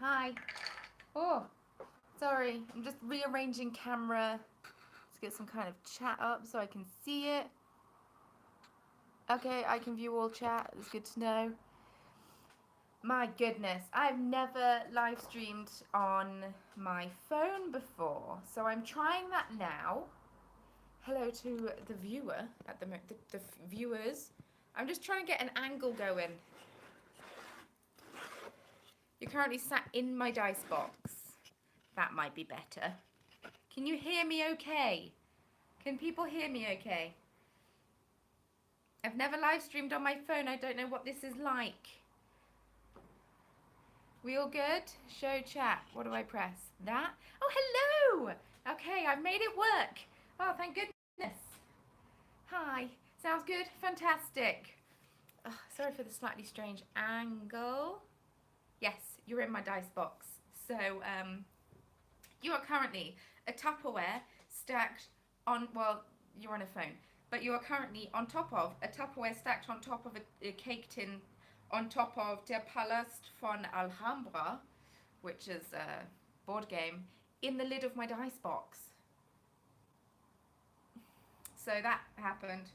Hi. Oh, sorry. I'm just rearranging camera to get some kind of chat up so I can see it. Okay, I can view all chat. It's good to know. My goodness, I've never live streamed on my phone before, so I'm trying that now. Hello to the viewer at the viewers. I'm just trying to get an angle going. You're currently sat in my dice box. That might be better. Can you hear me okay? Can people hear me okay? I've never live streamed on my phone. I don't know what this is like. We all good? Show chat. What do I press? That? Oh, hello! Okay, I've made it work. Oh, thank goodness. Hi. Sounds good? Fantastic. Oh, sorry for the slightly strange angle. Yes, you're in my dice box. So, you are currently a Tupperware stacked on, well, you're on a phone, but you are currently on top of a Tupperware stacked on top of a cake tin on top of Der Palast von Alhambra, which is a board game, in the lid of my dice box. So that happened.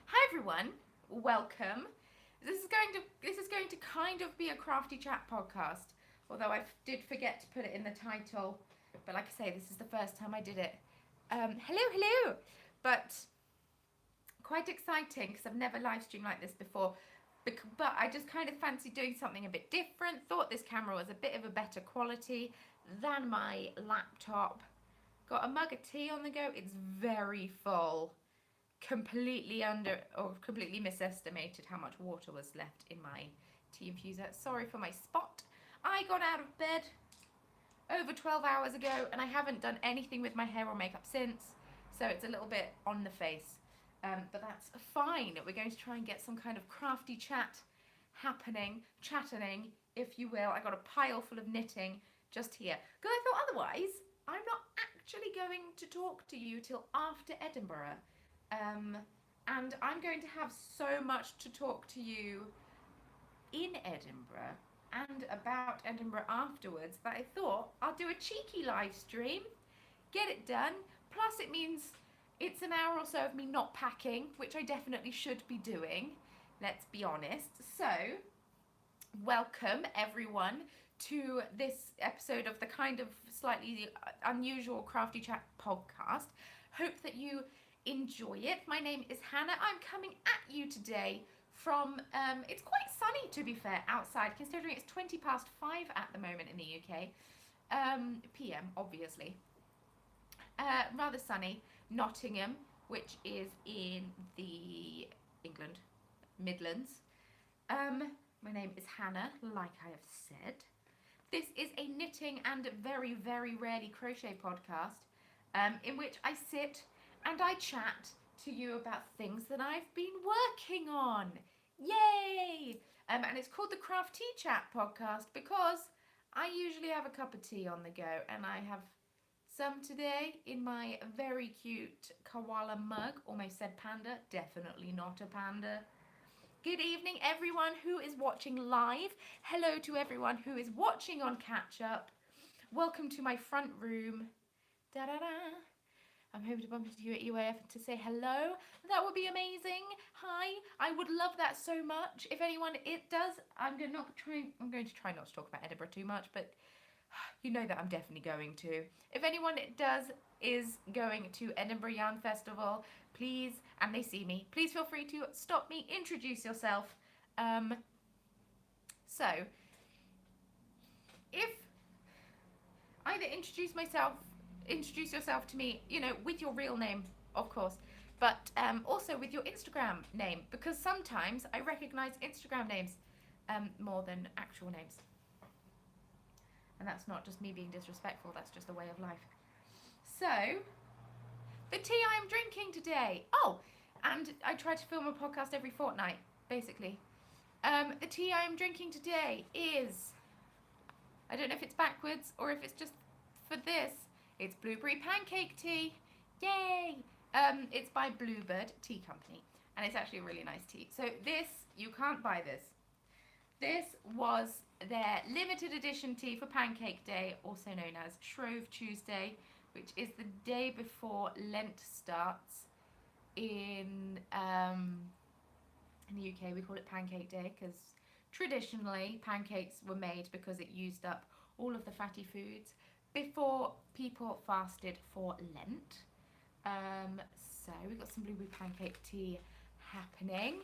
Hi everyone, welcome. This is going to kind of be a crafty chat podcast, although I did forget to put it in the title. But like I say, this is the first time I did it. Hello. But quite exciting because I've never live streamed like this before. But I just kind of fancied doing something a bit different. Thought this camera was a bit of a better quality than my laptop. Got a mug of tea on the go. It's very full. Completely misestimated how much water was left in my tea infuser. Sorry for my spot. I got out of bed over 12 hours ago and I haven't done anything with my hair or makeup since, so it's a little bit on the face, but that's fine. We're going to try and get some kind of crafty chat happening, chattening, if you will. I got a pile full of knitting just here because I thought otherwise I'm not actually going to talk to you till after Edinburgh. And I'm going to have so much to talk to you in Edinburgh and about Edinburgh afterwards that I thought I'll do a cheeky live stream, get it done, plus it means it's an hour or so of me not packing, which I definitely should be doing, let's be honest. So, welcome everyone to this episode of the kind of slightly unusual Crafty Chat podcast. Hope that you enjoy it. My name is Hannah. I'm coming at you today from, it's quite sunny to be fair outside, considering it's 5:20 at the moment in the UK. PM, obviously. Rather sunny. Nottingham, which is in the England Midlands. My name is Hannah, like I have said. This is a knitting and very, very rarely crochet podcast, in which I sit and I chat to you about things that I've been working on. Yay! And it's called the Crafty Chat podcast because I usually have a cup of tea on the go, and I have some today in my very cute koala mug. Almost said panda, definitely not a panda. Good evening everyone who is watching live. Hello to everyone who is watching on catch up. Welcome to my front room. Da-da-da. I'm hoping to bump into you at UAF to say hello. That would be amazing. Hi. I would love that so much. If anyone it does, I'm going to try not to talk about Edinburgh too much, but you know that I'm definitely going to. If anyone it does is going to Edinburgh Yarn Festival, please, and they see me, please feel free to stop me, introduce yourself. So, if either introduce yourself to me, you know, with your real name, of course, but also with your Instagram name, because sometimes I recognize Instagram names more than actual names. And that's not just me being disrespectful, that's just a way of life. So, the tea I'm drinking today. Oh, and I try to film a podcast every fortnight, basically. The tea I am drinking today is, I don't know if it's backwards or if it's just for this. It's blueberry pancake tea. Yay! It's by Bluebird Tea Company, and it's actually a really nice tea. So this, you can't buy this. This was their limited edition tea for Pancake Day, also known as Shrove Tuesday, which is the day before Lent starts. In the UK, we call it Pancake Day because traditionally pancakes were made because it used up all of the fatty foods before people fasted for Lent. So we've got some blueberry pancake tea happening.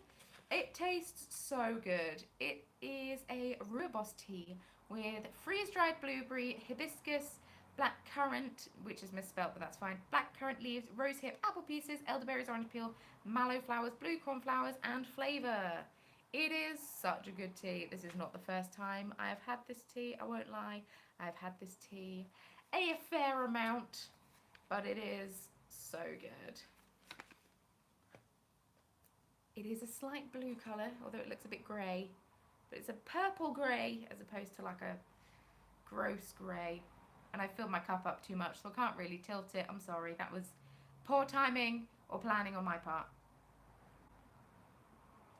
It tastes so good. It is a rooibos tea with freeze-dried blueberry, hibiscus, black currant, which is misspelled, but that's fine, black currant leaves, rosehip, apple pieces, elderberries, orange peel, mallow flowers, blue corn flowers, and flavour. It is such a good tea. This is not the first time I have had this tea, I won't lie. I've had this tea a fair amount, but it is so good. It is a slight blue colour, although it looks a bit grey, but it's a purple grey as opposed to like a gross grey. And I filled my cup up too much, so I can't really tilt it. I'm sorry, that was poor timing or planning on my part.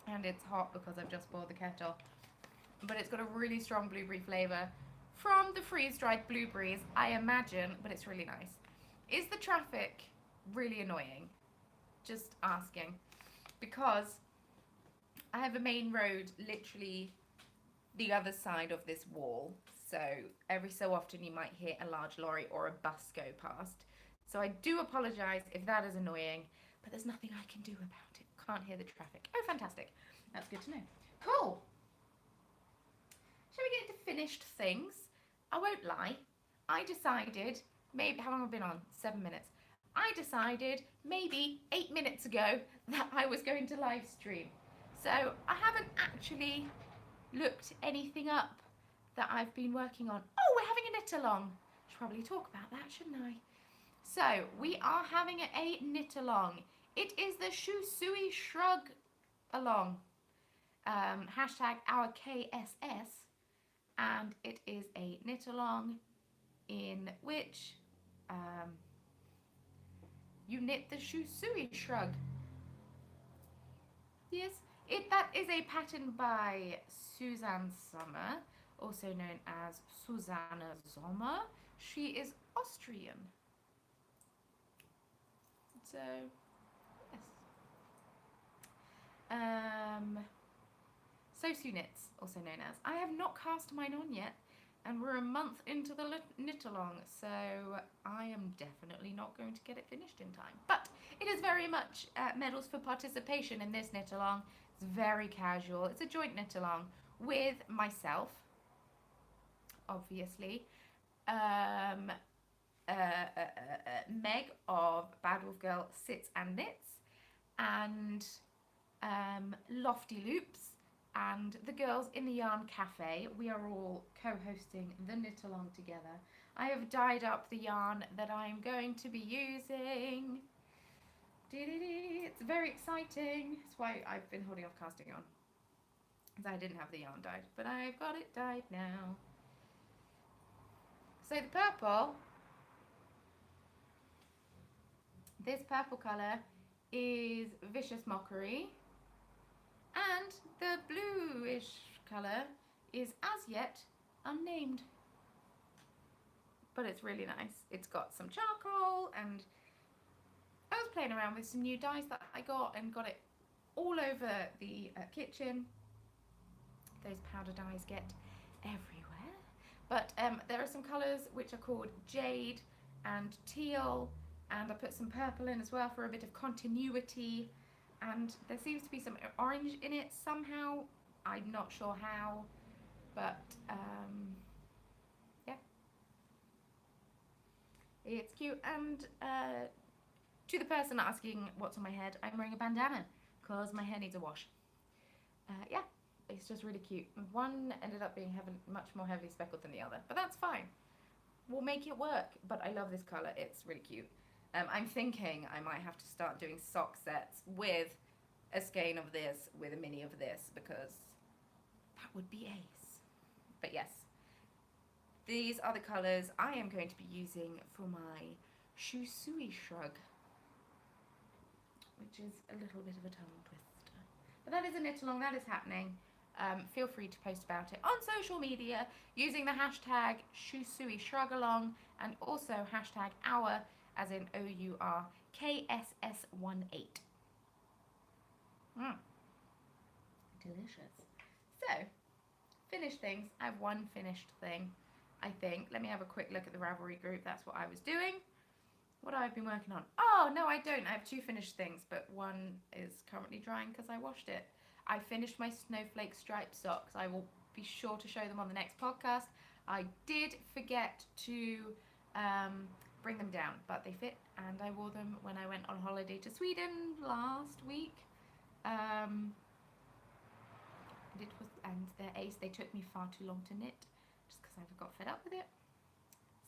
And it's hot because I've just boiled the kettle. But it's got a really strong blueberry flavour from the freeze-dried blueberries, I imagine, but it's really nice. Is the traffic really annoying? Just asking. Because I have a main road literally the other side of this wall. So every so often you might hear a large lorry or a bus go past. So I do apologise if that is annoying, but there's nothing I can do about it. Can't hear the traffic. Oh, fantastic. That's good to know. Cool. Shall we get into finished things? I won't lie. I decided, maybe, how long have I been on? 7 minutes. I decided maybe 8 minutes ago that I was going to live stream. So I haven't actually looked anything up that I've been working on. Oh, we're having a knit along. Should probably talk about that, shouldn't I? So we are having a knit along. It is the Suey Shrug along. Hashtag our KSS. And it is a knit along in which you knit the Suey Shrug. Yes, that is a pattern by Suzanne Sommer, also known as Susanne Sommer. She is Austrian. So, yes. Sosu Knits, also known as. I have not cast mine on yet, and we're a month into the knit along, so I am definitely not going to get it finished in time. But it is very much medals for participation in this knit along. It's very casual. It's a joint knit along with myself, obviously, Meg of Bad Wolf Girl Sits and Knits, and Lofty Loops, and the girls in the Yarn Cafe. We are all co-hosting the knit along together. I have dyed up the yarn that I'm going to be using. It's very exciting. That's why I've been holding off casting on, because I didn't have the yarn dyed, but I've got it dyed now. So the purple, this purple colour is Vicious Mockery, and the bluish colour is as yet unnamed. But it's really nice. It's got some charcoal, and I was playing around with some new dyes that I got and got it all over the kitchen. Those powder dyes get everywhere. But there are some colours which are called Jade and Teal, and I put some purple in as well for a bit of continuity. And there seems to be some orange in it somehow. I'm not sure how, but yeah, it's cute. And to the person asking what's on my head, I'm wearing a bandana because my hair needs a wash. Yeah, it's just really cute. One ended up being much more heavily speckled than the other, but that's fine. We'll make it work. But I love this colour. It's really cute. I'm thinking I might have to start doing sock sets with a skein of this, with a mini of this, because that would be ace. But yes, these are the colours I am going to be using for my Suey Shrug, which is a little bit of a tongue twister. But that is a knit along, that is happening. feel free to post about it on social media using the hashtag Suey Shrug along, and also hashtag our, as in OURKSS18. Delicious. So, finished things. I have one finished thing, I think. Let me have a quick look at the Ravelry group. That's what I was doing. What I've been working on. Oh, no, I don't. I have two finished things, but one is currently drying because I washed it. I finished my snowflake striped socks. I will be sure to show them on the next podcast. I did forget to bring them down, but they fit, and I wore them when I went on holiday to Sweden last week. And they're ace. They took me far too long to knit, just because I got fed up with it.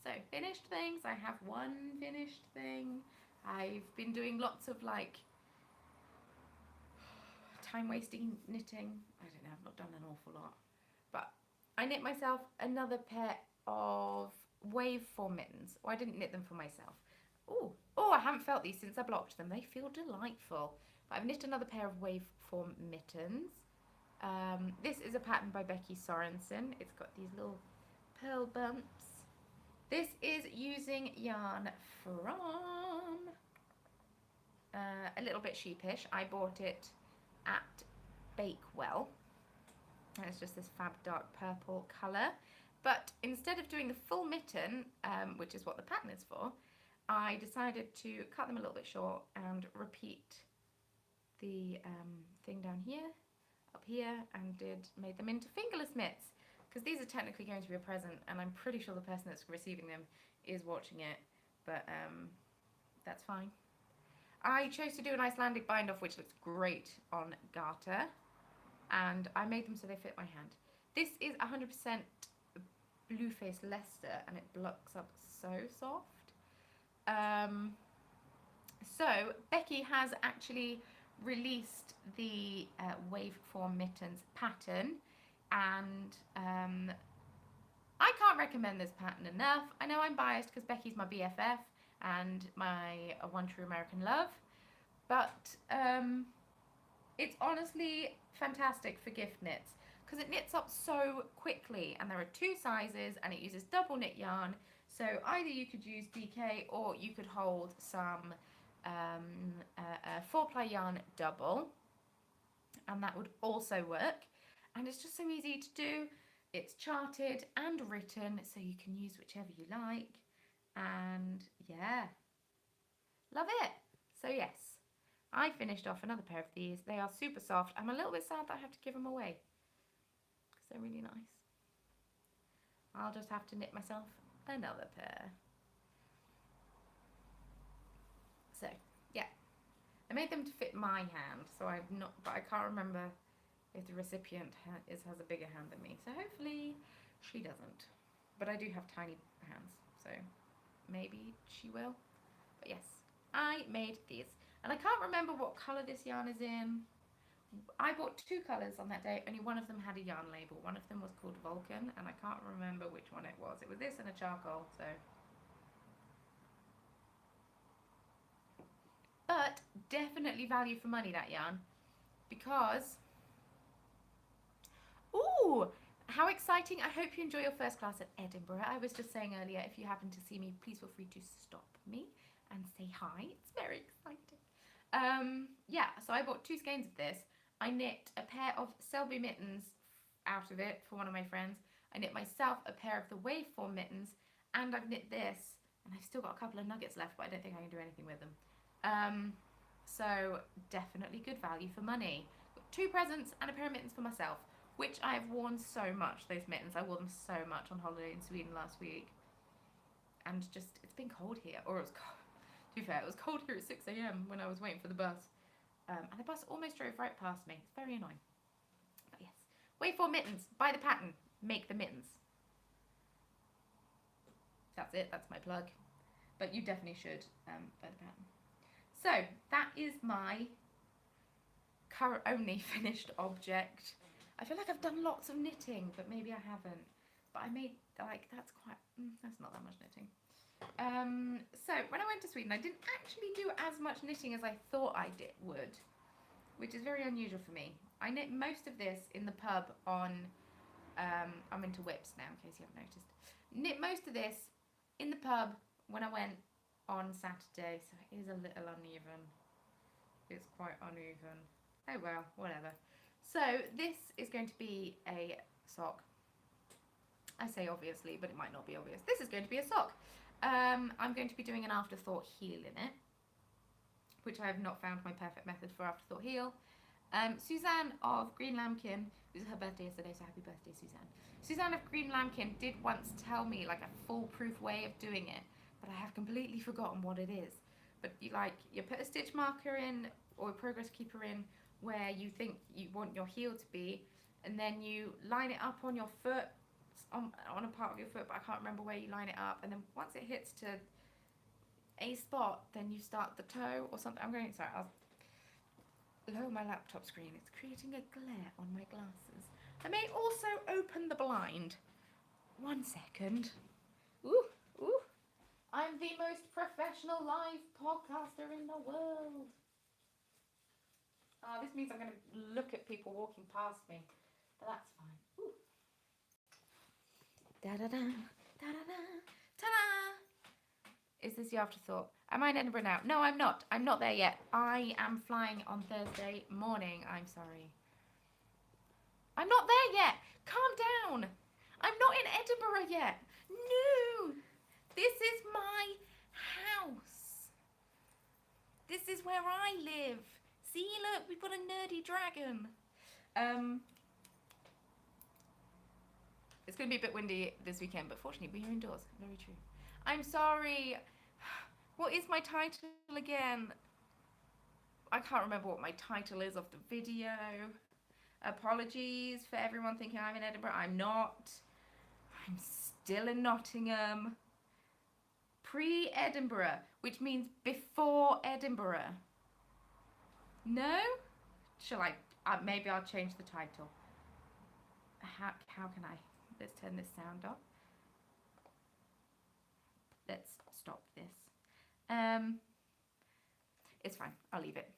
So, finished things. I have one finished thing. I've been doing lots of like time-wasting knitting. I don't know, I've not done an awful lot. But I knit myself another pair of waveform mittens. Oh, I didn't knit them for myself. Oh, I haven't felt these since I blocked them. They feel delightful. But I've knit another pair of waveform mittens. This is a pattern by Becky Sorensen. It's got these little pearl bumps. This is using yarn from a little bit sheepish. I bought it at Bakewell, and it's just this fab dark purple colour. But instead of doing the full mitten, which is what the pattern is for, I decided to cut them a little bit short and repeat the thing down here, up here, and made them into fingerless mitts, because these are technically going to be a present, and I'm pretty sure the person that's receiving them is watching it, but that's fine. I chose to do an Icelandic bind off, which looks great on garter, and I made them so they fit my hand. This is 100% Blueface Leicester, and it blocks up so soft. So Becky has actually released the waveform mittens pattern, and I can't recommend this pattern enough. I know I'm biased because Becky's my BFF and my one true American love, but it's honestly fantastic for gift knits because it knits up so quickly, and there are two sizes, and it uses double knit yarn. So either you could use DK, or you could hold some 4-ply yarn double, and that would also work. And it's just so easy to do. It's charted and written, so you can use whichever you like. And yeah, love it. So yes, I finished off another pair of these. They are super soft. I'm a little bit sad that I have to give them away because they're really nice. I'll just have to knit myself another pair. So yeah, I made them to fit my hand, so I've not, but I can't remember if the recipient has a bigger hand than me, so hopefully she doesn't. But I do have tiny hands, so maybe she will. But yes, I made these, and I can't remember what colour this yarn is in. I bought two colours on that day. Only one of them had a yarn label. One of them was called Vulcan, and I can't remember which one it was. It was this and a charcoal, so. But definitely value for money, that yarn, because, ooh, how exciting. I hope you enjoy your first class at Edinburgh. I was just saying earlier, if you happen to see me, please feel free to stop me and say hi. It's very exciting. Yeah, so I bought two skeins of this. I knit a pair of Selby mittens out of it for one of my friends. I knit myself a pair of the waveform mittens, and I've knit this, and I've still got a couple of nuggets left, but I don't think I can do anything with them. So definitely good value for money. Got two presents and a pair of mittens for myself, which I've worn so much, those mittens. I wore them so much on holiday in Sweden last week. And just, it's been cold here, or it was cold. To be fair, it was cold here at 6 AM when I was waiting for the bus. And the bus almost drove right past me. It's very annoying. But yes. Waveform mittens. Buy the pattern. Make the mittens. That's it. That's my plug. But you definitely should buy the pattern. So, that is my current only finished object. I feel like I've done lots of knitting, but maybe I haven't. But I made, like, that's not that much knitting. So when I went to Sweden, I didn't actually do as much knitting as I thought I would, which is very unusual for me. I knit most of this in the pub on, I'm into whips now in case you haven't noticed. Knit most of this in the pub when I went on Saturday, so it is a little uneven. It's quite uneven. Oh well, whatever. So this is going to be a sock. I say obviously, but it might not be obvious. This is going to be a sock. I'm going to be doing an afterthought heel in it, which I have not found my perfect method for afterthought heel. Suzanne of Green Lambkin, it was her birthday yesterday, so happy birthday, Suzanne. Suzanne of Green Lambkin did once tell me like a foolproof way of doing it, but I have completely forgotten what it is. But you put a stitch marker in or a progress keeper in where you think you want your heel to be, and then you line it up on your foot, on a part of your foot, but I can't remember where you line it up, and then once it hits to a spot, then you start the toe or something. I'll lower my laptop screen. It's creating a glare on my glasses. I may also open the blind. 1 second. Ooh. I'm the most professional live podcaster in the world. This means I'm going to look at people walking past me, but that's fine. Ooh. Da-da-da, da-da-da, ta-da! Is this the afterthought? Am I in Edinburgh now? No, I'm not. I'm not there yet. I am flying on Thursday morning. I'm sorry. I'm not there yet. Calm down. I'm not in Edinburgh yet. No. This is my house. This is where I live. See, look, we've got a nerdy dragon. It's going to be a bit windy this weekend, but fortunately we're indoors. Very true. I'm sorry. What is my title again? I can't remember what my title is of the video. Apologies for everyone thinking I'm in Edinburgh. I'm not. I'm still in Nottingham. Pre-Edinburgh, which means before Edinburgh. No? Shall I? Maybe I'll change the title. How can I? Let's turn this sound off. Let's stop this. It's fine. I'll leave it.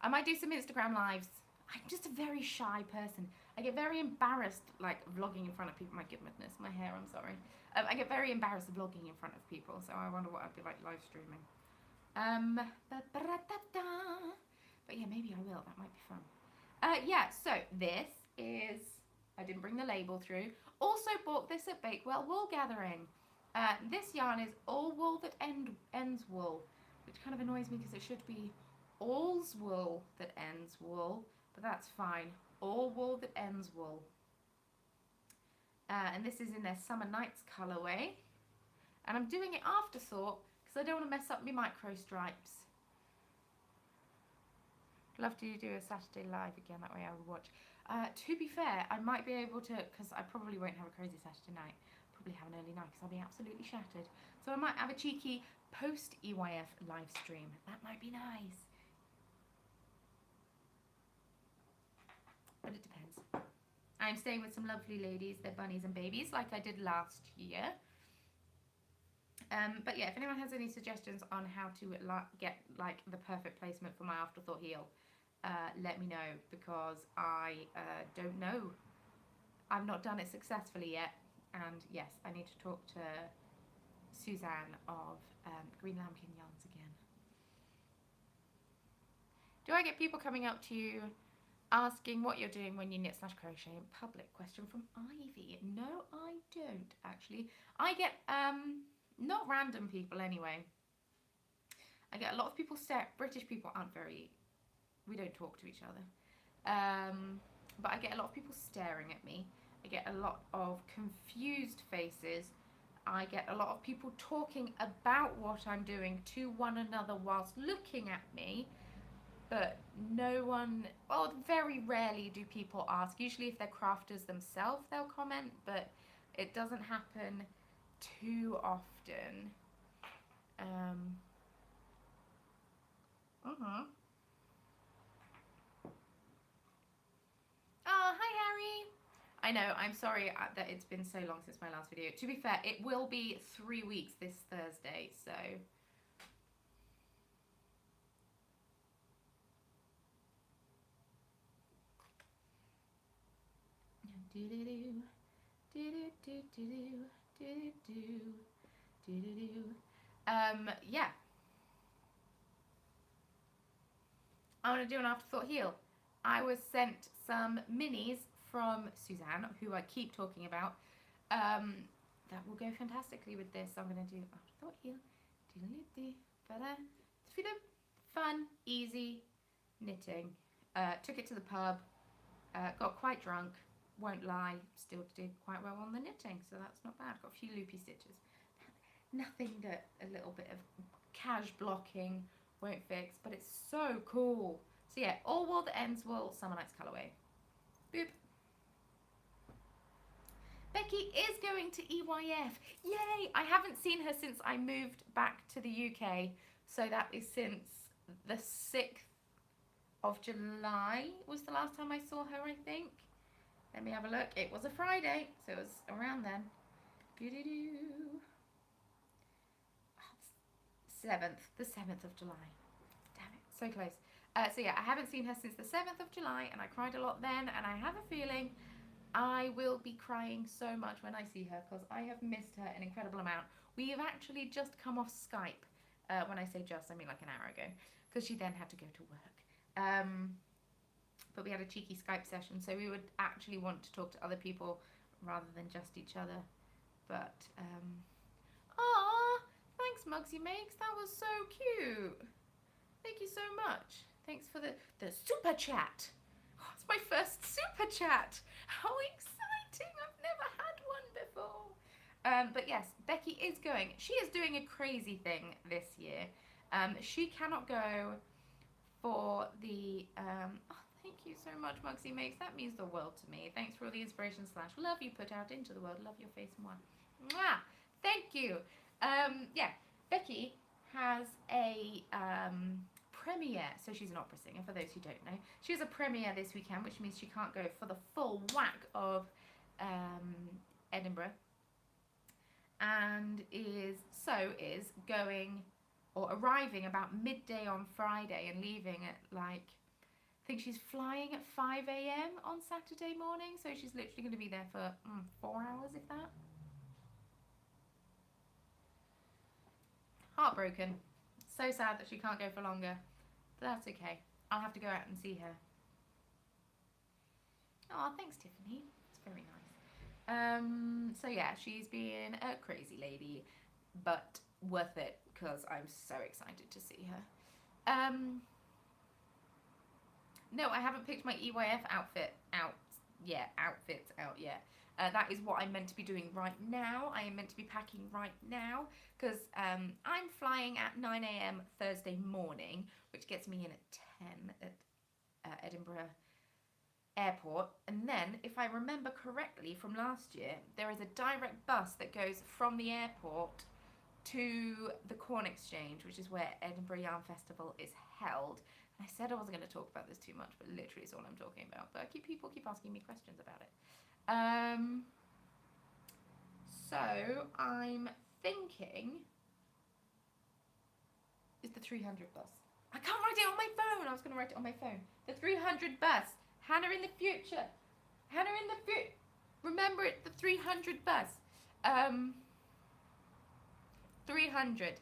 I might do some Instagram lives. I'm just a very shy person. I get very embarrassed, like, vlogging in front of people. My goodness, my hair, I'm sorry. I get very embarrassed vlogging in front of people, so I wonder what I'd be like live streaming. But yeah, maybe I will. That might be fun. Yeah, so this is... I didn't bring the label through. Also bought this at Bakewell Wool Gathering. This yarn is all wool that ends wool, which kind of annoys me because it should be all's wool that ends wool, but that's fine. All wool that ends wool. And this is in their Summer Nights colourway. And I'm doing it afterthought because I don't want to mess up my micro stripes. Love to do a Saturday live again, that way I would watch. To be fair, I might be able to, because I probably won't have a crazy Saturday night. Probably have an early night because I'll be absolutely shattered. So I might have a cheeky post-EYF live stream. That might be nice. But it depends. I'm staying with some lovely ladies, they're bunnies and babies, like I did last year. But yeah, if anyone has any suggestions on how to get like the perfect placement for my afterthought heel, let me know, because I don't know. I've not done it successfully yet, and yes, I need to talk to Suzanne of Green Lambkin Yarns again. Do I get people coming up to you asking what you're doing when you knit / crochet in public? Question from Ivy. No, I don't actually. I get not random people anyway. I get a lot of people British people aren't very, we don't talk to each other. But I get a lot of people staring at me. I get a lot of confused faces. I get a lot of people talking about what I'm doing to one another whilst looking at me. But no one, well, very rarely do people ask. Usually if they're crafters themselves, they'll comment, but it doesn't happen too often. Oh, hi Harry. I know, I'm sorry that it's been so long since my last video. To be fair, it will be 3 weeks this Thursday, so Yeah. I want to do an afterthought heal. I was sent some minis from Suzanne, who I keep talking about, that will go fantastically with this. I'm going to do afterthought heal. Fun, easy knitting. Took it to the pub, got quite drunk, won't lie, still did quite well on the knitting, so that's not bad. Got a few loopy stitches. Nothing that a little bit of cash blocking won't fix, but it's so cool. So yeah, all wool that ends wool, Summer Nights colorway. Boop. Becky is going to EYF. Yay! I haven't seen her since I moved back to the UK. So that is since the 6th of July was the last time I saw her, I think. Let me have a look. It was a Friday, so it was around then. Doo-doo-doo. 7th, the 7th of July. Damn it, so close. So yeah, I haven't seen her since the 7th of July, and I cried a lot then, and I have a feeling I will be crying so much when I see her, because I have missed her an incredible amount. We have actually just come off Skype. When I say just, I mean like an hour ago, because she then had to go to work. But we had a cheeky Skype session, so we would actually want to talk to other people rather than just each other. But, thanks Mugsy Makes, that was so cute. Thank you so much. Thanks for the super chat. Oh, it's my first super chat. How exciting, I've never had one before. But yes, Becky is going. She is doing a crazy thing this year. She cannot go for the, thank you so much, Mugsy Makes. That means the world to me. Thanks for all the inspiration / love you put out into the world. Love your face more. Mwah! Thank you. Yeah, Becky has a premiere. So she's an opera singer, for those who don't know. She has a premiere this weekend, which means she can't go for the full whack of Edinburgh. And is going or arriving about midday on Friday and leaving at like, I think she's flying at 5 a.m. on Saturday morning. So she's literally going to be there for 4 hours, if that. Heartbroken. So sad that she can't go for longer. But that's okay. I'll have to go out and see her. Oh, thanks, Tiffany. It's very nice. So yeah, she's being a crazy lady, but worth it because I'm so excited to see her. No, I haven't picked my EYF outfit out yet. That is what I'm meant to be doing right now. I am meant to be packing right now because I'm flying at 9 a.m. Thursday morning, which gets me in at 10 at Edinburgh Airport. And then, if I remember correctly from last year, there is a direct bus that goes from the airport to the Corn Exchange, which is where Edinburgh Yarn Festival is held. I said I wasn't going to talk about this too much, but literally it's all I'm talking about. But people keep asking me questions about it. So I'm thinking, is the 300 bus. I can't write it on my phone. I was going to write it on my phone. The 300 bus. Hannah in the future. Remember it, the 300 bus. 300.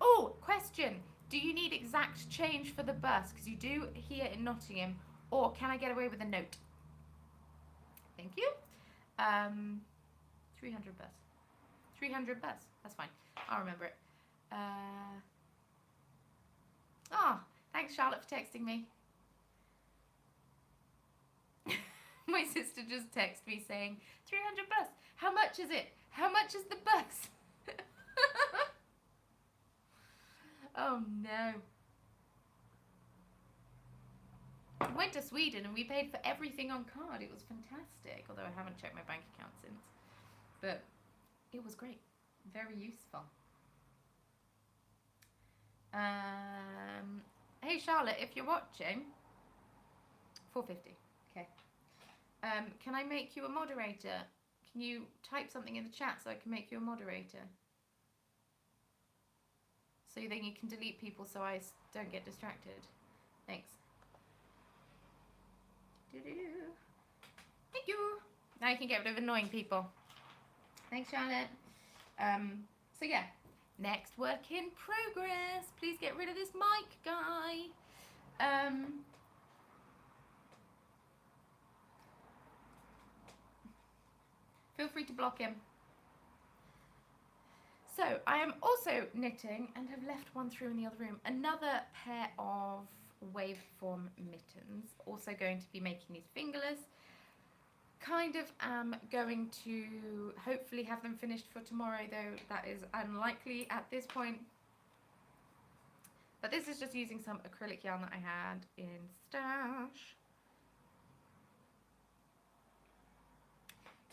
Oh, question. Do you need exact change for the bus? Because you do here in Nottingham. Or can I get away with a note? Thank you. 300 bus. 300 bus. That's fine. I'll remember it. Thanks Charlotte for texting me. My sister just texted me saying, 300 bus. How much is it? How much is the bus? Oh no. We went to Sweden and we paid for everything on card. It was fantastic. Although I haven't checked my bank account since. But it was great. Very useful. Hey Charlotte, if you're watching, 450. Okay. Can I make you a moderator? Can you type something in the chat so I can make you a moderator? So then you can delete people so I don't get distracted. Thanks. Thank you. Now you can get rid of annoying people. Thanks, Charlotte. So yeah, next work in progress. Please get rid of this mic guy. Feel free to block him. So I am also knitting and have left one through in the other room. Another pair of waveform mittens. Also going to be making these fingerless. Kind of am going to hopefully have them finished for tomorrow, though that is unlikely at this point. But this is just using some acrylic yarn that I had in stash.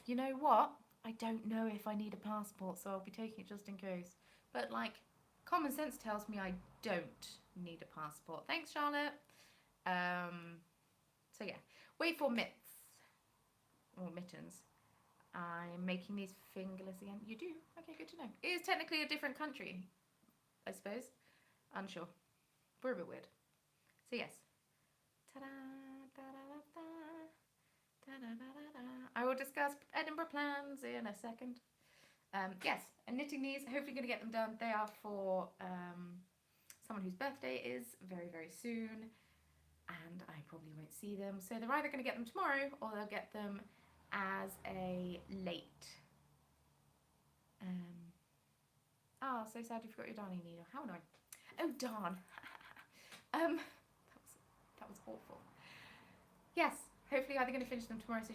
You know what? I don't know if I need a passport, so I'll be taking it just in case. But like, common sense tells me I don't need a passport. Thanks, Charlotte. So yeah, waveform mitts. Or mittens. I'm making these fingerless again. You do? Okay, good to know. It is technically a different country, I suppose. Unsure. We're a bit weird. So yes. Ta-da, da-da-da-da, da-da-da-da-da. I will discuss Edinburgh plans in a second. Yes, I'm knitting these. Hopefully going to get them done. They are for someone whose birthday is very, very soon. And I probably won't see them. So they're either going to get them tomorrow or they'll get them as a late. Oh, so sad you forgot your darning needle. How annoying. Oh, darn. That was awful. Yes, hopefully either going to finish them tomorrow, so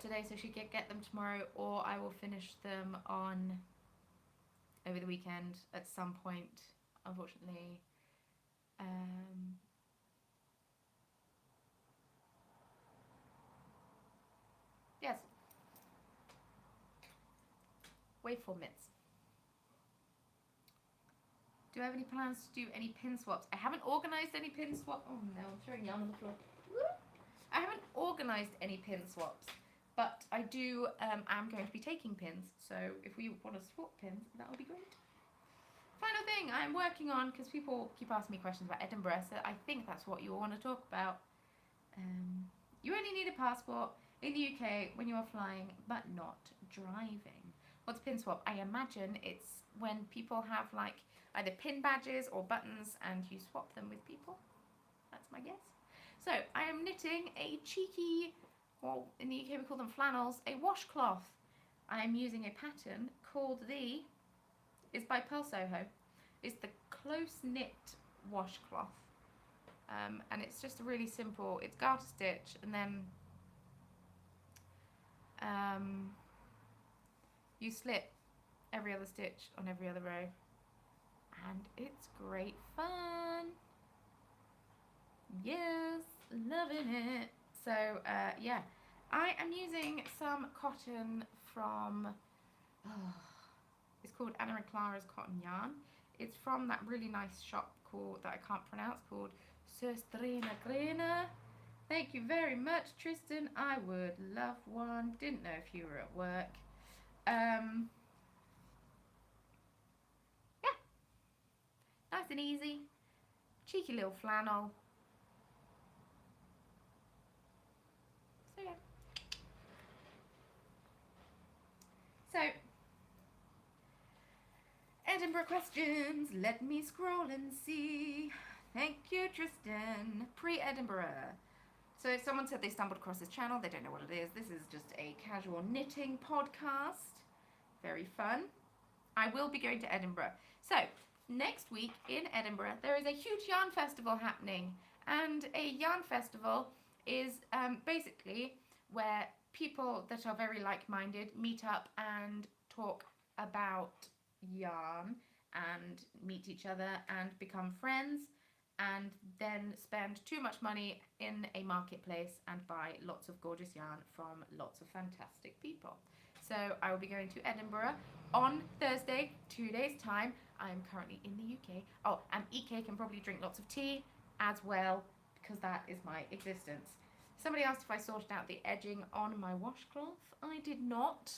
today, so she can get them tomorrow, or I will finish them over the weekend at some point. Unfortunately, yes. Waveform mitts. Do I have any plans to do any pin swaps? I haven't organised any pin swaps. Oh no, I'm throwing yarn on the floor. I haven't organised any pin swaps, but I do. I'm going to be taking pins, so if we want to swap pins, that would be great. Final thing I'm working on, because people keep asking me questions about Edinburgh, so I think that's what you all want to talk about. You only need a passport in the UK when you are flying, but not driving. What's pin swap? I imagine it's when people have like either pin badges or buttons and you swap them with people. That's my guess. So I am knitting a cheeky, well in the UK we call them flannels, a washcloth. I am using a pattern called it's by Pearl Soho. It's the close knit washcloth. And it's just a really simple, it's garter stitch and then you slip every other stitch on every other row, and it's great fun. Yes, loving it. So yeah, I am using some cotton from it's called Anna and Clara's Cotton Yarn. It's from that really nice shop that I can't pronounce, called Söstrina Grena. Thank you very much, Tristan. I would love one. Didn't know if you were at work. Yeah. Nice and easy. Cheeky little flannel. So yeah. So, Edinburgh questions. Let me scroll and see. Thank you, Tristan. Pre-Edinburgh. So if someone said they stumbled across this channel, they don't know what it is. This is just a casual knitting podcast. Very fun. I will be going to Edinburgh. So next week in Edinburgh, there is a huge yarn festival happening. And a yarn festival is basically where people that are very like-minded meet up and talk about yarn and meet each other and become friends, and then spend too much money in a marketplace and buy lots of gorgeous yarn from lots of fantastic people. So I will be going to Edinburgh on Thursday, 2 days time. I am currently in the UK. Oh, and EK can probably drink lots of tea as well, because that is my existence. Somebody asked if I sorted out the edging on my washcloth. I did not.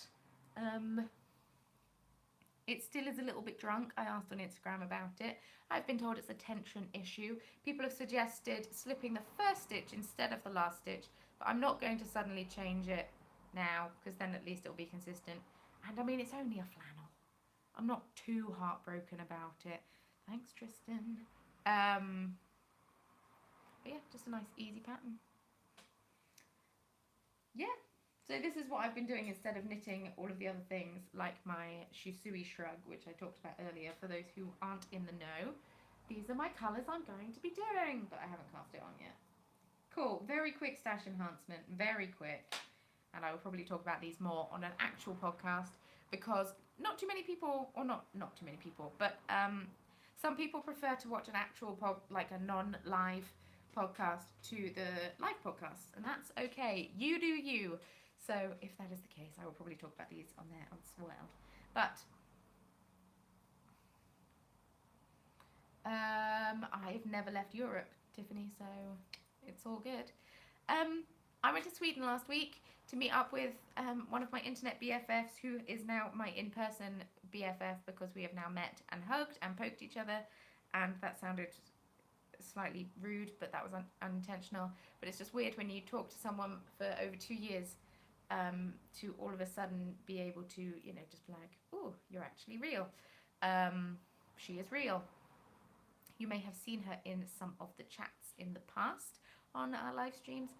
It still is a little bit drunk. I asked on Instagram about it. I've been told it's a tension issue. People have suggested slipping the first stitch instead of the last stitch, but I'm not going to suddenly change it now, because then at least it'll be consistent. And I mean, it's only a flannel. I'm not too heartbroken about it. Thanks, Tristan. But yeah, just a nice easy pattern. Yeah, so this is what I've been doing instead of knitting all of the other things, like my Suey Shrug, which I talked about earlier. For those who aren't in the know, these are my colours I'm going to be doing, but I haven't cast it on yet. Cool, very quick stash enhancement, very quick. And I will probably talk about these more on an actual podcast, because not too many people, or not too many people, but some people prefer to watch an actual like a non-live podcast to the live podcast, and that's okay. You do you. So if that is the case, I will probably talk about these on there as well. But I've never left Europe, Tiffany, so it's all good. I went to Sweden last week to meet up with one of my internet BFFs, who is now my in-person BFF, because we have now met and hugged and poked each other, and that sounded slightly rude, but that was unintentional. But it's just weird when you talk to someone for over 2 years, to all of a sudden be able to, you know, just be like, oh, you're actually real. She is real. You may have seen her in some of the chats in the past on our live streams.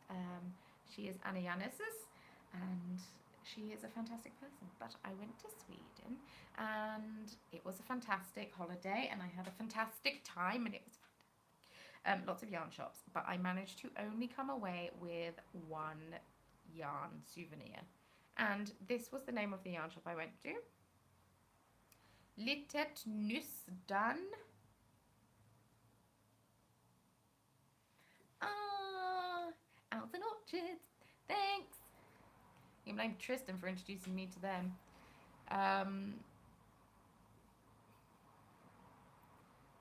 She is Anna Janissus, and she is a fantastic person. But I went to Sweden, and it was a fantastic holiday, and I had a fantastic time, and it was fantastic. Lots of yarn shops, but I managed to only come away with one yarn souvenir, and this was the name of the yarn shop I went to. Litet Nysdan. Owls and Orchids. Thanks. You can blame Tristan for introducing me to them.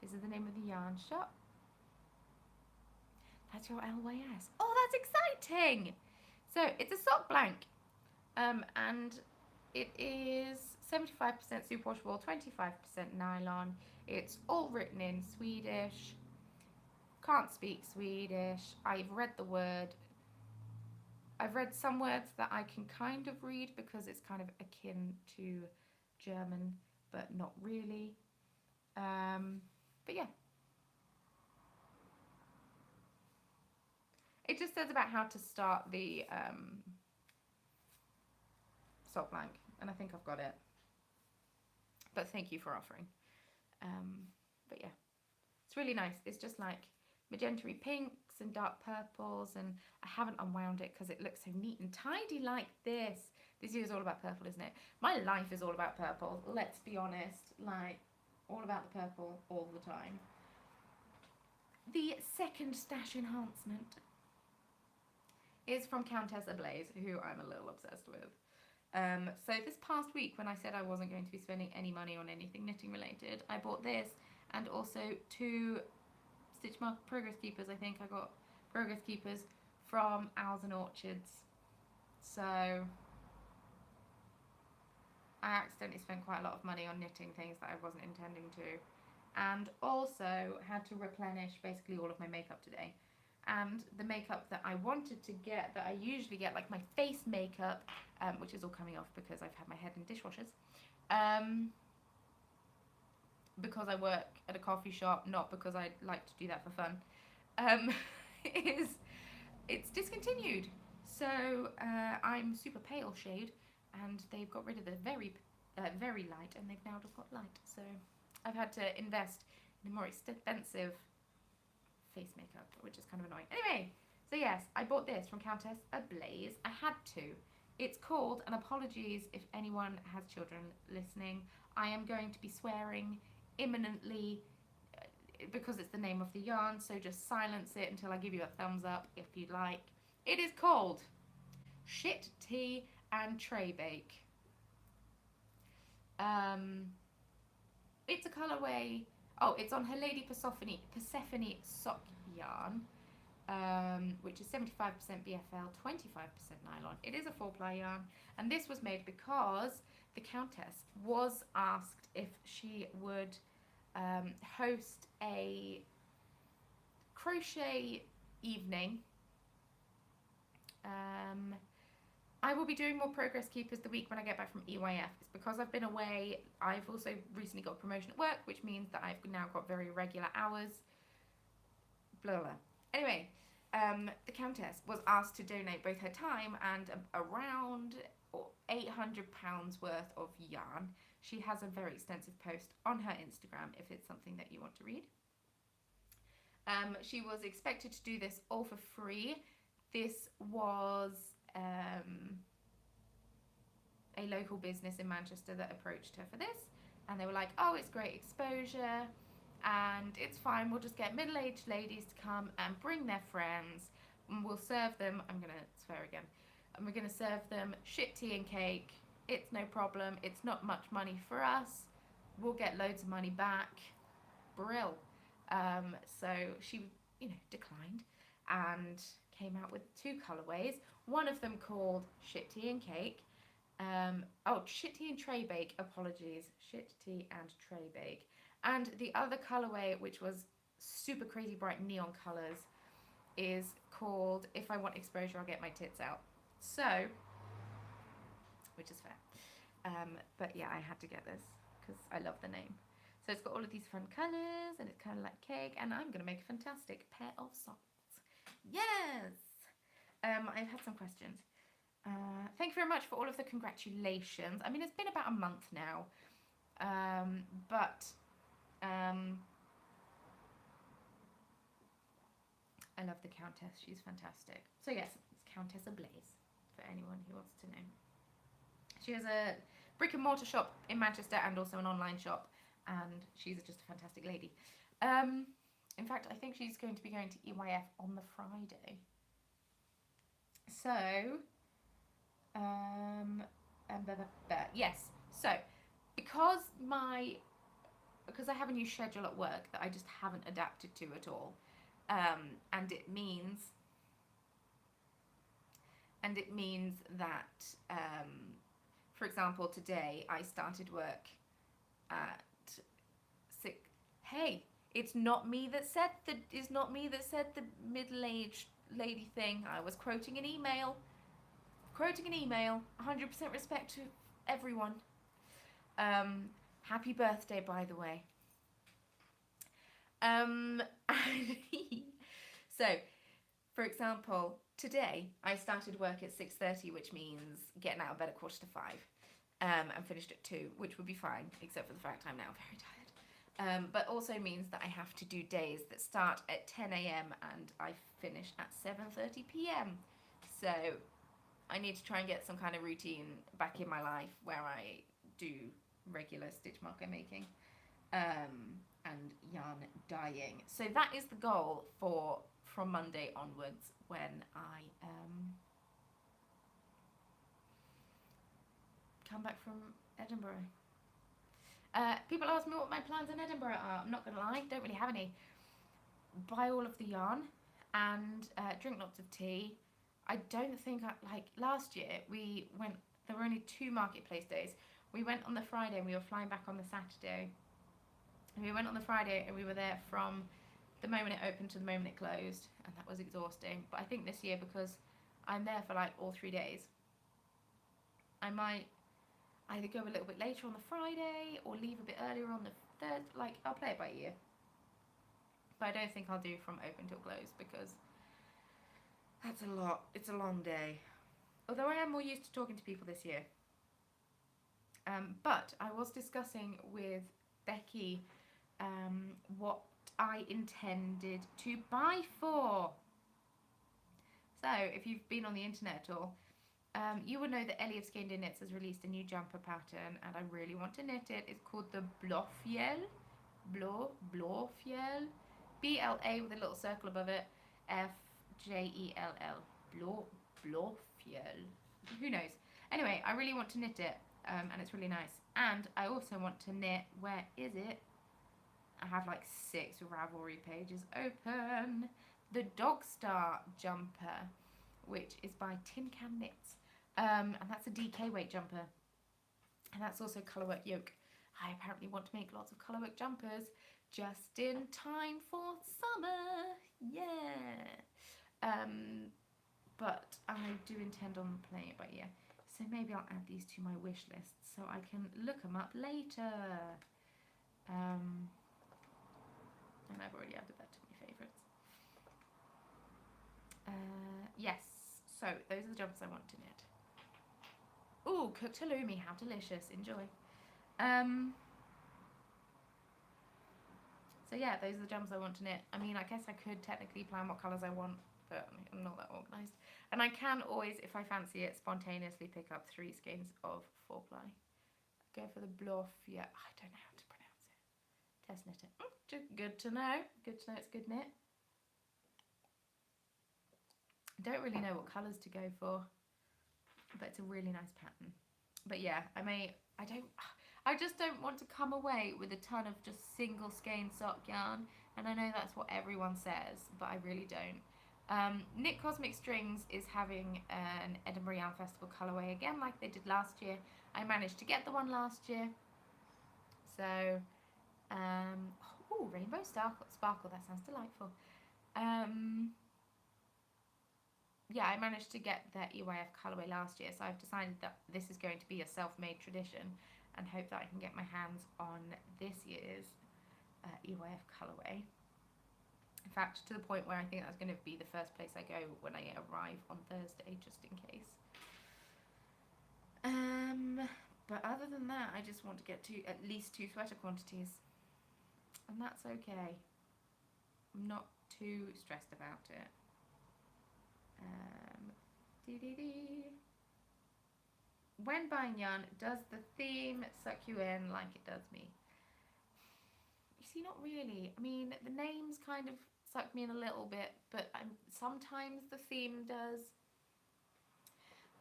This is the name of the yarn shop. That's your LYS. Oh, that's exciting! So it's a sock blank, and it is 75% superwashable, 25% nylon. It's all written in Swedish. Can't speak Swedish. I've read the word. I've read some words that I can kind of read because it's kind of akin to German, but not really. But yeah. It just says about how to start the sock blank, and I think I've got it. But thank you for offering. But yeah, it's really nice. It's just like magenta pinks and dark purples, and I haven't unwound it because it looks so neat and tidy like this. This year is all about purple, isn't it? My life is all about purple, let's be honest. Like, all about the purple all the time. The second stash enhancement is from Countess Ablaze, who I'm a little obsessed with. So this past week, when I said I wasn't going to be spending any money on anything knitting related, I bought this, and also 2 Stitch Mark Progress Keepers. I think I got Progress Keepers from Owls and Orchids. So I accidentally spent quite a lot of money on knitting things that I wasn't intending to, and also had to replenish basically all of my makeup today. And the makeup that I wanted to get, that I usually get, like my face makeup, which is all coming off because I've had my head in dishwashers, because I work at a coffee shop, not because I like to do that for fun, it's discontinued. So I'm super pale shade, and they've got rid of the very light, and they've now just got light. So I've had to invest in a more expensive face makeup, which is kind of annoying. Anyway, so yes, I bought this from Countess Ablaze. I had to. It's called, and apologies if anyone has children listening, I am going to be swearing imminently because it's the name of the yarn, so just silence it until I give you a thumbs up if you'd like. It is called Shit Tea and Tray Bake. It's a colourway. Oh, it's on her Lady Persephone sock yarn, which is 75% BFL, 25% nylon. It is a 4-ply yarn, and this was made because the Countess was asked if she would host a crochet evening. I will be doing more progress keepers the week when I get back from EYF. It's because I've been away. I've also recently got a promotion at work, which means that I've now got very regular hours. Blah, blah. Anyway, the Countess was asked to donate both her time and around £800 worth of yarn. She has a very extensive post on her Instagram if it's something that you want to read. She was expected to do this all for free. This was a local business in Manchester that approached her for this, and they were like, oh, it's great exposure and it's fine, we'll just get middle-aged ladies to come and bring their friends and we'll serve them, I'm gonna swear again, and we're gonna serve them shit tea and cake. It's no problem, it's not much money for us, we'll get loads of money back. Brill. So she, declined and came out with 2 colourways. One of them called Shit Tea and Cake. Shit Tea and Tray Bake, apologies. Shit Tea and Tray Bake. And the other colourway, which was super crazy bright neon colours, is called If I Want Exposure, I'll Get My Tits Out. So, which is fair. But yeah, I had to get this because I love the name. So it's got all of these fun colours and it's kind of like cake, and I'm going to make a fantastic pair of socks. Yes! I've had some questions. Thank you very much for all of the congratulations. I mean, it's been about a month now, but I love the Countess. She's fantastic. So yes, it's Countess Ablaze for anyone who wants to know. She has a brick and mortar shop in Manchester and also an online shop, and she's just a fantastic lady. In fact, I think she's going to be going to EYF on the Friday. So, yes. So, because I have a new schedule at work that I just haven't adapted to at all, and it means that, for example, today I started work at 6. Hey, it's not me that said the middle-aged lady thing. I was quoting an email. 100% respect to everyone. Happy birthday, by the way. So, for example, today I started work at 6:30, which means getting out of bed at 5:15, and finished at 2, which would be fine, except for the fact I'm now very tired. But also means that I have to do days that start at 10 a.m. and I finish at 7:30 p.m. So I need to try and get some kind of routine back in my life where I do regular stitch marker making and yarn dyeing. So that is the goal from Monday onwards, when I come back from Edinburgh. People ask me what my plans in Edinburgh are. I'm not going to lie, don't really have any. Buy all of the yarn and drink lots of tea. I don't think, last year we went, there were only 2 marketplace days. We went on the Friday and we were flying back on the Saturday. And we went on the Friday and we were there from the moment it opened to the moment it closed, and that was exhausting. But I think this year, because I'm there for all 3 days, I might either go a little bit later on the Friday or leave a bit earlier on the third. I'll play it by ear. But I don't think I'll do from open till close, because that's a lot. It's a long day. Although I am more used to talking to people this year. But I was discussing with Becky what I intended to buy for. So, if you've been on the internet at all, you will know that Ellie of Skinned In Knits has released a new jumper pattern, and I really want to knit it. It's called the Blåfjell. Blåfjell. B-L-A with a little circle above it. F-J-E-L-L. Blåfjell. Who knows? Anyway, I really want to knit it, and it's really nice. And I also want to knit, where is it? I have 6 Ravelry pages open. The Dog Star jumper, which is by Tin Can Knits. And that's a DK weight jumper. And that's also colourwork yoke. I apparently want to make lots of colourwork jumpers just in time for summer. Yeah. but I do intend on playing it by ear. So maybe I'll add these to my wish list so I can look them up later. And I've already added that to my favourites. Yes, so those are the jumps I want to knit. Ooh, cooked halloumi, how delicious, enjoy. So yeah, those are the jumps I want to knit. I mean, I guess I could technically plan what colours I want, but I'm not that organised. And I can always, if I fancy it, spontaneously pick up 3 skeins of 4-ply. Go for the bluff, yeah, I don't know how to pronounce it. Test knit it. Good to know. Good to know it's good knit. I don't really know what colours to go for, but it's a really nice pattern. But yeah, I just don't want to come away with a ton of just single skein sock yarn, and I know that's what everyone says, but I really don't. Knit Cosmic Strings is having an Edinburgh Yarn Festival colourway again, like they did last year. I managed to get the one last year, so oh, Rainbow Sparkle, that sounds delightful. Yeah, I managed to get the EYF colourway last year, so I've decided that this is going to be a self-made tradition, and hope that I can get my hands on this year's EYF colourway. In fact, to the point where I think that's going to be the first place I go when I arrive on Thursday, just in case. But other than that, I just want to get to at least 2 sweater quantities, and that's okay. I'm not too stressed about it. When buying yarn, does the theme suck you in like it does me? You see, not really. I mean, the names kind of suck me in a little bit, but sometimes the theme does.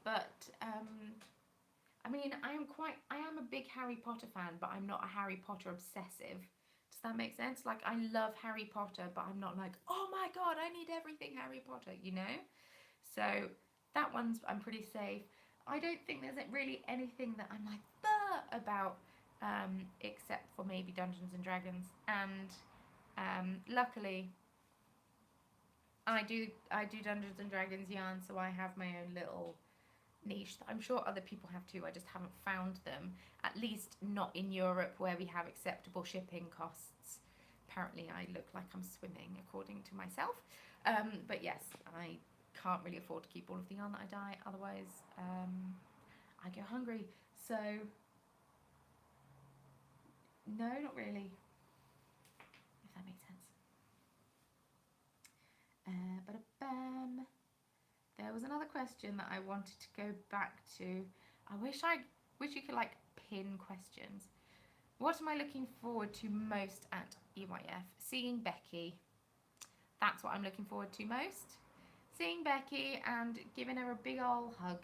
But I mean, I am a big Harry Potter fan, but I'm not a Harry Potter obsessive. Does that make sense? Like, I love Harry Potter, but I'm not like, oh my god, I need everything Harry Potter, you know? So that one's, I'm pretty safe. I don't think there's really anything that I'm like, about, except for maybe Dungeons and Dragons. And luckily, I do Dungeons and Dragons yarn, so I have my own little niche that I'm sure other people have too. I just haven't found them, at least not in Europe where we have acceptable shipping costs. Apparently I look like I'm swimming according to myself, but yes, I can't really afford to keep all of the yarn that I dye, otherwise I go hungry. So no, not really, if that makes sense. There was another question that I wanted to go back to. I wish you could like pin questions. What am I looking forward to most at EYF? Seeing Becky. That's what I'm looking forward to most. Seeing Becky and giving her a big ol' hug.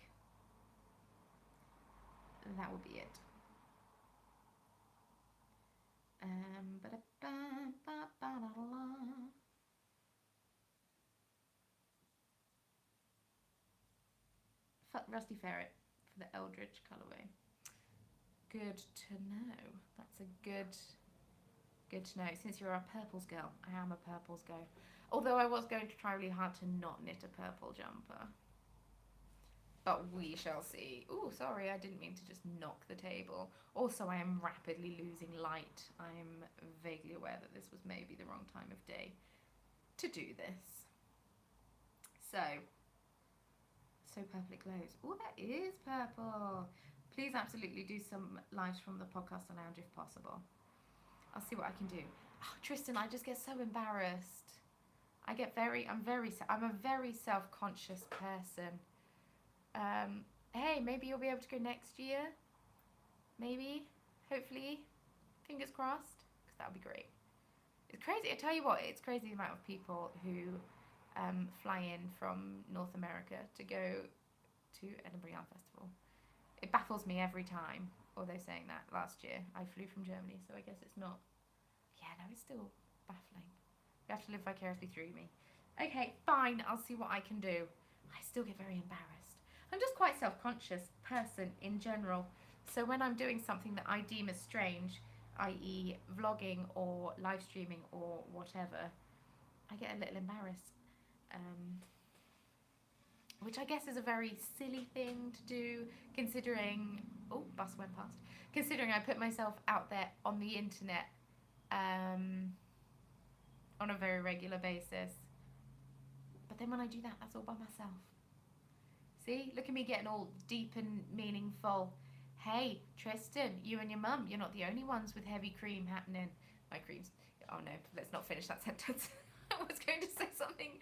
That would be it. Rusty Ferret for the Eldritch colourway. Good to know. That's a good to know. Since you're a purples girl, I am a purples girl. Although I was going to try really hard to not knit a purple jumper. But we shall see. Oh, sorry, I didn't mean to just knock the table. Also, I am rapidly losing light. I am vaguely aware that this was maybe the wrong time of day to do this. So purple it glows. Oh, that is purple. Please absolutely do some lives from the podcast lounge if possible. I'll see what I can do. Oh, Tristan, I just get so embarrassed. I'm a very self-conscious person. Hey, maybe you'll be able to go next year. Maybe, hopefully, fingers crossed, because that would be great. It's crazy. I tell you what, it's crazy the amount of people who fly in from North America to go to Edinburgh Yarn Festival. It baffles me every time. Although saying that, last year I flew from Germany, so I guess it's not. Yeah, no, it's still baffling. You have to live vicariously through me. Okay, fine, I'll see what I can do. I still get very embarrassed. I'm just quite self-conscious person in general. So when I'm doing something that I deem as strange, i.e. vlogging or live streaming or whatever, I get a little embarrassed. which I guess is a very silly thing to do, considering, oh, bus went past, considering I put myself out there on the internet on a very regular basis. But then when I do that, that's all by myself. See, look at me getting all deep and meaningful. Hey, Tristan, you and your mum, you're not the only ones with heavy cream happening. My cream's, oh no, let's not finish that sentence. I was going to say something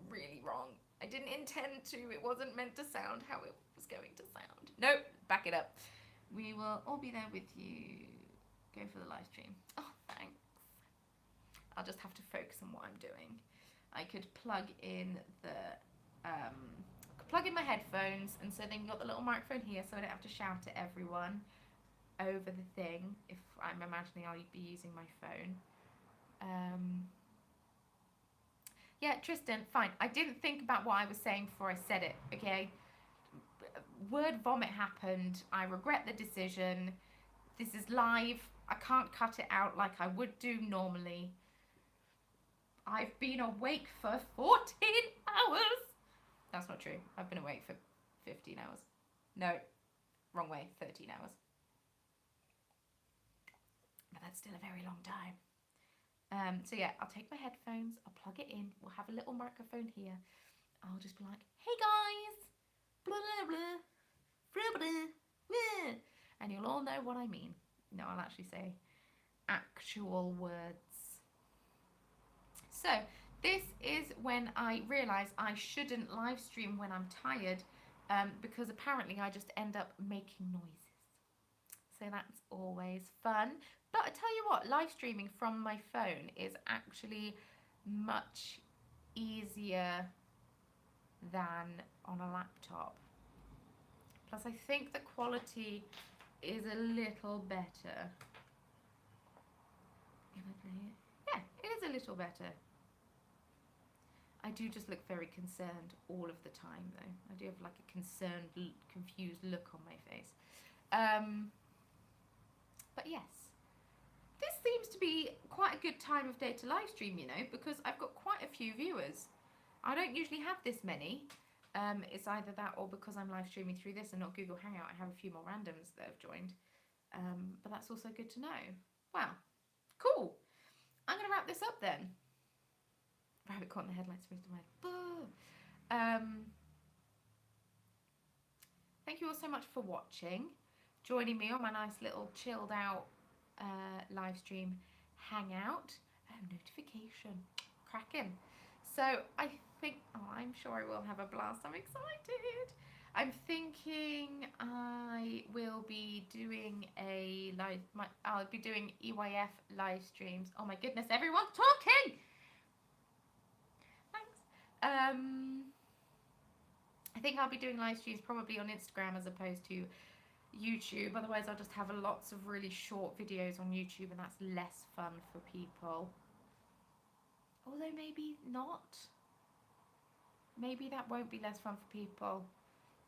really wrong. I didn't intend to. It wasn't meant to sound how it was going to sound. Nope, back it up. We will all be there with you. Go for the live stream. Oh, thanks. I'll just have to focus on what I'm doing. I could plug in my headphones, and so then you've got the little microphone here, so I don't have to shout at everyone over the thing if I'm imagining I'll be using my phone. Yeah, Tristan, fine. I didn't think about what I was saying before I said it, okay? Word vomit happened. I regret the decision. This is live. I can't cut it out like I would do normally. I've been awake for 14 hours. That's not true. I've been awake for 15 hours. No, wrong way, 13 hours. But that's still a very long time. So yeah, I'll take my headphones, I'll plug it in, we'll have a little microphone here. I'll just be like, hey guys, blah, blah, blah, blah, blah, blah. And you'll all know what I mean. No, I'll actually say actual words. So this is when I realise I shouldn't live stream when I'm tired, because apparently I just end up making noises. So that's always fun. But I tell you what, live streaming from my phone is actually much easier than on a laptop. Plus I think the quality is a little better. Yeah, it is a little better. I do just look very concerned all of the time though. I do have like a concerned, confused look on my face. But yes, this seems to be quite a good time of day to live stream, you know, because I've got quite a few viewers. I don't usually have this many. It's either that or because I'm live streaming through this and not Google Hangout, I have a few more randoms that have joined. But that's also good to know. Wow, cool. I'm going to wrap this up then. Rabbit caught in the headlights, moved away. Thank you all so much for watching, joining me on my nice little chilled out live stream hangout. Oh, notification, cracking. So I think, oh, I'm sure I will have a blast. I'm excited. I'm thinking I will be doing I'll be doing EYF live streams. Oh my goodness, everyone's talking. I think I'll be doing live streams probably on Instagram as opposed to YouTube. Otherwise I'll just have lots of really short videos on YouTube and that's less fun for people. Although maybe not. Maybe that won't be less fun for people.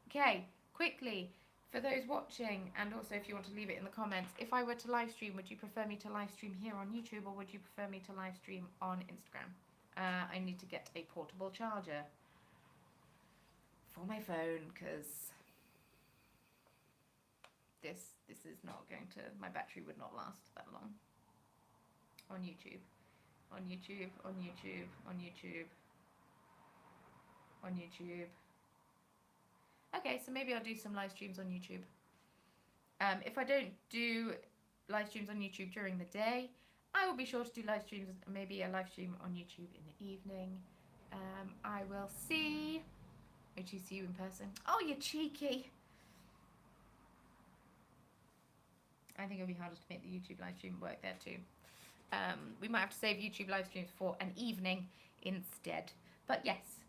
Okay, quickly, for those watching, and also if you want to leave it in the comments, if I were to live stream, would you prefer me to live stream here on YouTube or would you prefer me to live stream on Instagram? I need to get a portable charger for my phone because this is not going to, my battery would not last that long. On YouTube, on YouTube, on YouTube, on YouTube, on YouTube. Okay, so maybe I'll do some live streams on YouTube. If I don't do live streams on YouTube during the day, I will be sure to do live streams, maybe a live stream on YouTube in the evening. I will see. Actually see you in person. Oh, you're cheeky. I think it'll be harder to make the YouTube live stream work there too. We might have to save YouTube live streams for an evening instead. But yes,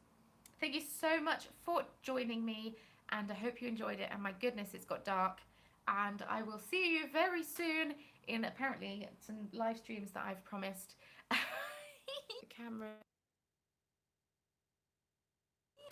thank you so much for joining me and I hope you enjoyed it. And my goodness, it's got dark. And I will see you very soon in apparently some live streams that I've promised. Camera.